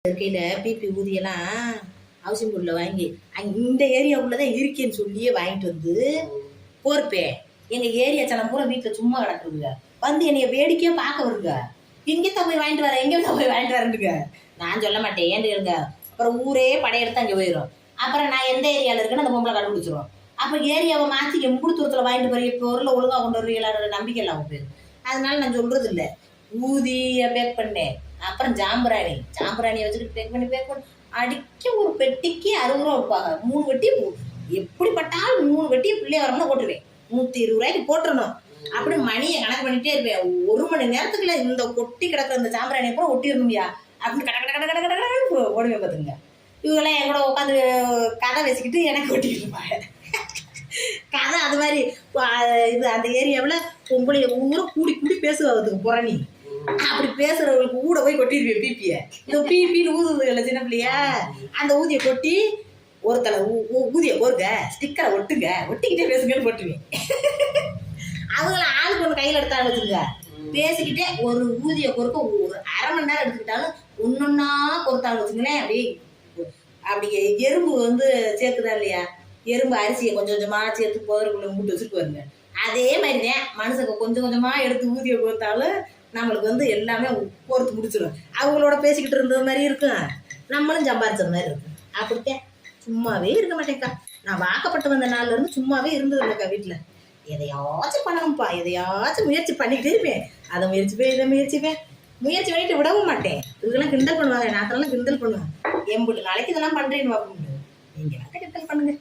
இருக்கையில் BP ஊதியெல்லாம் housing போர்டில் வாங்கி இந்த ஏரியாவுக்குள்ளதான் இருக்கேன்னு சொல்லியே வாங்கிட்டு வந்து போர்ப்பேன். எங்கள் ஏரியா சனம் பூரா வீட்டில் சும்மா கிடக்குதுங்க. வந்து என்னைய வேடிக்கையாக பார்க்க வருங்க. எங்கேத்தான் போய் வாங்கிட்டு வரேன், எங்கேத்தான் போய் வாங்கிட்டு வரேன்னுங்க. நான் சொல்ல மாட்டேன் ஏன்னு இருங்க. அப்புறம் ஊரே படையெடுத்து அங்கே போயிடும். அப்புறம் நான் எந்த ஏரியாவில் இருக்குன்னு அந்த பொம்பளை கண்டுபிடிச்சிரும். அப்போ ஏரியாவை மாற்றி எம்புடு தூரத்தில் வாங்கிட்டு போய் பொருளை ஒழுங்காக கொண்டு வருவீங்களோட நம்பிக்கை இல்லாமல் போயிடும். அதனால நான் சொல்கிறது இல்லை. ஊதியை பேக் பண்ணேன். அப்புறம் ஜாம்பராணியை வச்சுக்கிட்டு பேக் பண்ணி அடிக்க ஒரு பெட்டிக்கு 60 ரூபா கொடுப்பாங்க. 3 வெட்டி எப்படிப்பட்டாலும் 3 வெட்டியை பிள்ளைய வரணும்னா போட்டுருவேன். 120 ரூபாய்க்கு போட்டுருணும். அப்படி மணியை கணக்கு பண்ணிட்டே இருப்பேன். 1 மணி நேரத்துக்குள்ள இந்த கொட்டி கிடக்கிற இந்த சாம்பிராணியை கூட ஒட்டிடணும்யா அப்படின்னு கடை ஓடுவேன் பார்த்துங்க. இவங்களாம் என் கூட உட்காந்து கதை வச்சுக்கிட்டு எனக்கு ஒட்டிக்கிட்டு இருப்பாங்க கதை. அது மாதிரி இது அந்த ஏரியாவில் பொம்பளை ஊரை கூடி பேசுவாங்க புறணி. அப்படி பேசுறவங்களுக்கு கூட போய் கொட்டிடுவேன் பிபியை. இந்த பிபின்னு ஊதுது இல்லை சின்ன பிள்ளையா, அந்த ஊதியை கொட்டி ஒரு தலை ஊதியை கோருங்க, ஸ்டிக்கரை ஒட்டுங்க, ஒட்டிக்கிட்டே பேசுங்கன்னு போட்டுருவேன். அவங்கள ஆளுக்கு ஒன்று கையில் எடுத்தாலும் வச்சுருங்க, பேசிக்கிட்டே ஒரு ஊதியை பொறுக்க ஒரு அரை மணி நேரம் எடுத்துக்கிட்டாலும் ஒன்னொன்னா பொறுத்தாலும் வச்சுங்களேன். அப்படி எறும்பு வந்து சேர்க்குதா இல்லையா, எறும்பு அரிசியை கொஞ்சம் கொஞ்சமாக சேர்த்து போதற்குள்ள மூட்டு வச்சுட்டு வருங்க. அதே மாதிரி தான் மனுஷங்க கொஞ்சம் கொஞ்சமாக எடுத்து ஊதியை பொறுத்தாலும் நம்மளுக்கு வந்து எல்லாமே பொறுத்து முடிச்சிடும். அவங்களோட பேசிக்கிட்டு இருந்தது மாதிரி இருக்கும், நம்மளும் சம்பாதிச்சது மாதிரி இருக்கும். அப்படித்தான் சும்மாவே இருக்க மாட்டேங்க்கா. நான் வாக்கப்பட்டு வந்த நாள்லேருந்து சும்மாவே இருந்தது இல்லைக்கா. வீட்டில் எதையாச்சும் பண்ணணும்ப்பா, எதையாச்சும் முயற்சி பண்ணிக்கிட்டே இருப்பேன். அதை முயற்சிப்பேன், இதை முயற்சிப்பேன், முயற்சி பண்ணிட்டு விடவும் மாட்டேன். இதெல்லாம் கிண்டல் பண்ணுவாங்க, நாத்தெல்லாம் கிண்டல் பண்ணுவேன். எம்பிட்டு நாளைக்கு இதெல்லாம் பண்ணுறேன்னு அப்படின்னு. நீங்கள் வேணா கிண்டல் பண்ணுங்க,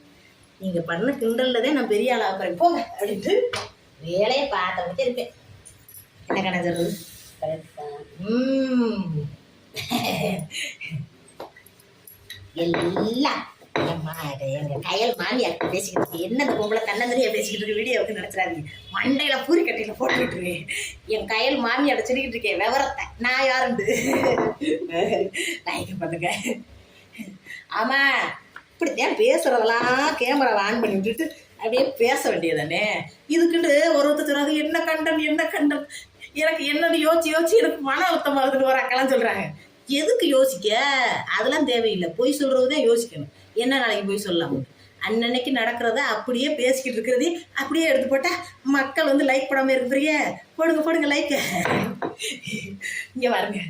நீங்கள் பண்ண கிண்டல்லதே நான் பெரிய ஆள் ஆகிறேன் போங்க அப்படின்ட்டு வேலையை பார்த்துக்கிட்டே இருப்பேன். என்ன கணக்கு எல்லாம் எங்க கையல் மாமியார் பேசிக்கிட்டு என்ன இந்த பொம்பளை தன்னந்தனியா பேசிக்கிட்டு இருக்கு வீடியோ வந்து நினைச்சிடாதீங்க. மண்டையில பூரி கட்டையில போட்டு விட்டுருவேன். என் கையல் மாமியார் சொல்லிக்கிட்டு இருக்கேன் விவரத்தை நான் யாருண்டு லைக் பண்ணுங்க. ஆமா, இப்படித்தான் பேசுறதெல்லாம் கேமரா ஆன் பண்ணி விட்டுட்டு அப்படியே பேச வேண்டியதானே. இதுக்குண்டு ஒருத்தர் சொல்றாங்க என்ன கண்டன் எனக்கு என்னன்னு யோசிச்சு எனக்கு மன அழுத்தமாகுதுன்னு ஒரு அக்கெல்லாம் சொல்றாங்க. எதுக்கு யோசிக்க, அதெல்லாம் தேவையில்லை. பொய் சொல்றதுதான் யோசிக்கணும். என்ன நாளைக்கு போய் சொல்லலாம், அன்னன்னைக்கு நடக்கிறத அப்படியே பேசிக்கிட்டு இருக்கிறதே அப்படியே எடுத்து போட்டா மக்கள் வந்து லைக் போடாமல் இருக்கிறீங்க. போடுங்க லைக். இங்கே பாருங்க,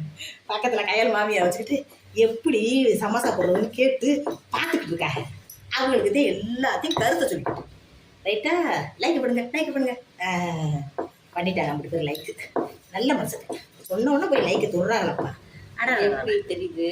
பக்கத்தில் கையால் மாமியை வச்சுக்கிட்டு எப்படி சமோசா போடுறதுன்னு கேட்டு பார்த்துக்கிட்டு இருக்காங்க. அவங்களுக்கு தான் எல்லாத்தையும் கருத்தை சொல்லிக்கிட்டு ரைட்டா. லைக் பண்ணுங்க பண்ணிட்டாங்க. அப்படி பேர் லைக்கு நல்ல மனசுக்கு சொன்ன உடனே போய் லைக்கு தொடுறாங்களப்பா. ஆனால் எப்படி தெரியுது